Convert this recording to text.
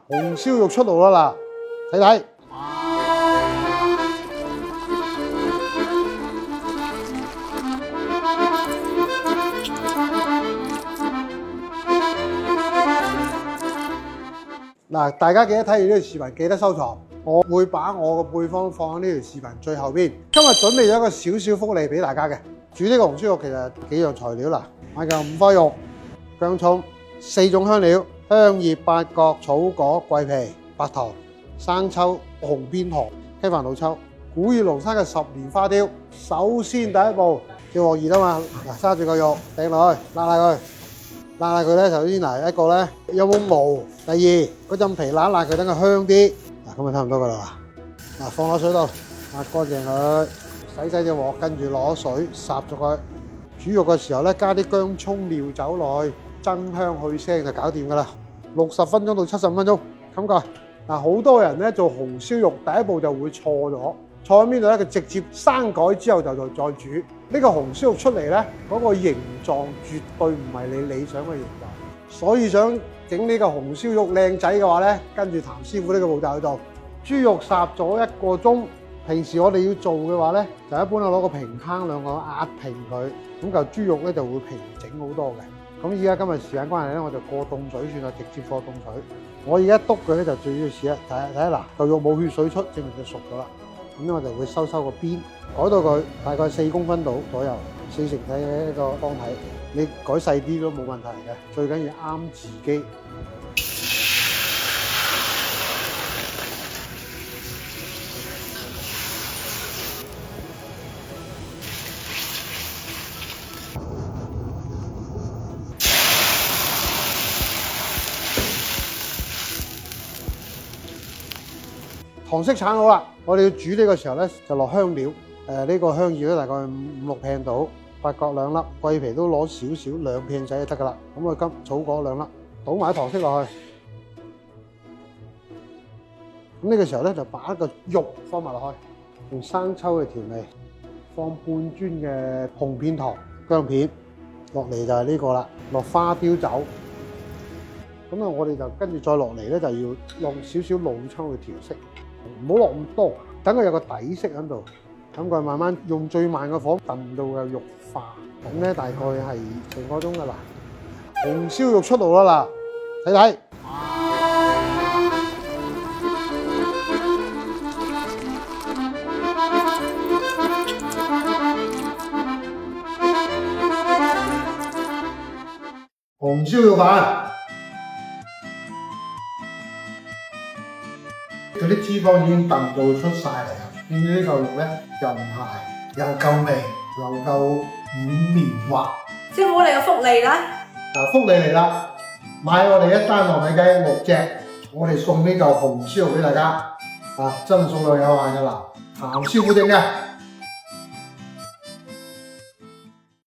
紅燒肉出爐啦嗱，睇睇。嗱，大家記得睇完呢條視頻，記得收藏。我會把我嘅配方放喺呢條視頻最後邊。今日準備咗一個少少福利俾大家嘅。煮呢個紅燒肉其實幾樣材料啦，買嚿五花肉、薑葱、4種香料：香葉、八角、草果、桂皮、白糖、生抽、紅邊糖、雞飯老抽、古越龍山嘅10年花雕。首先第一步，叫鑊熱啊嘛，嗱，揸住個肉掟落去，揦佢。揦佢咧，首先嗱一個咧有冇毛，第二嗰陣皮揦佢，等佢香啲。嗱，咁就差唔多噶啦。嗱，放落水度，抹乾淨佢，洗隻鑊，跟住攞水霎咗佢。煮肉嘅時候咧，加啲薑葱料酒落去，增香去腥就搞掂噶啦。60分鐘到70分鐘，冚蓋。嗱，好多人咧做紅燒肉第一步就會錯咗，錯喺邊度咧？佢直接生改之後就再煮。呢個紅燒肉出嚟咧，嗰個形狀絕對唔係你理想嘅形狀，所以想整呢個紅燒肉靚仔嘅話咧，跟住譚師傅呢個步驟去做。豬肉烚咗1個鐘，平時我哋要做嘅話咧，就一般攞個平坑兩個壓平佢，咁嚿豬肉咧就會平整好多嘅。咁依家今日時間關係咧，我就過凍水算啦，直接過凍水。我而家篤佢咧就最要試啦，睇下嗱，嚿肉冇血水出，證明佢熟咗啦。咁我就會收個邊，改到佢大概4公分到左右，4成體嘅一個方體。你改細啲都冇問題嘅，最緊要啱自己。糖色鏟好啦，我哋要煮呢個時候咧，就落香料。呢個香葉咧大概5-6片到，八角2粒，桂皮都攞少少2片仔就得噶啦。咁啊，草果2粒，倒埋糖色落去。咁呢個時候咧就把一個肉放埋落去，用生抽嘅調味，放半磚嘅紅片糖、薑片，落嚟就係呢個啦，落花雕酒。咁啊，我哋就跟住再落嚟咧，就要用少少老抽去調色。唔好落咁多，等佢有個底色喺度，等佢慢慢用最慢嘅火燉到嘅肉化，咁咧大概係成個鐘噶啦。紅燒肉出爐啦嗱，睇睇。紅燒肉飯。佢啲脂肪已經燉到出晒嚟啦，見到呢嚿肉咧又唔柴，又夠味，又夠軟綿滑。師傅，你個福利啦！嗱，福利嚟啦！買我哋1單糯米雞6隻，我哋送呢嚿紅燒肉俾大家。啊，真係數量有限㗎啦，譚師傅整嘅。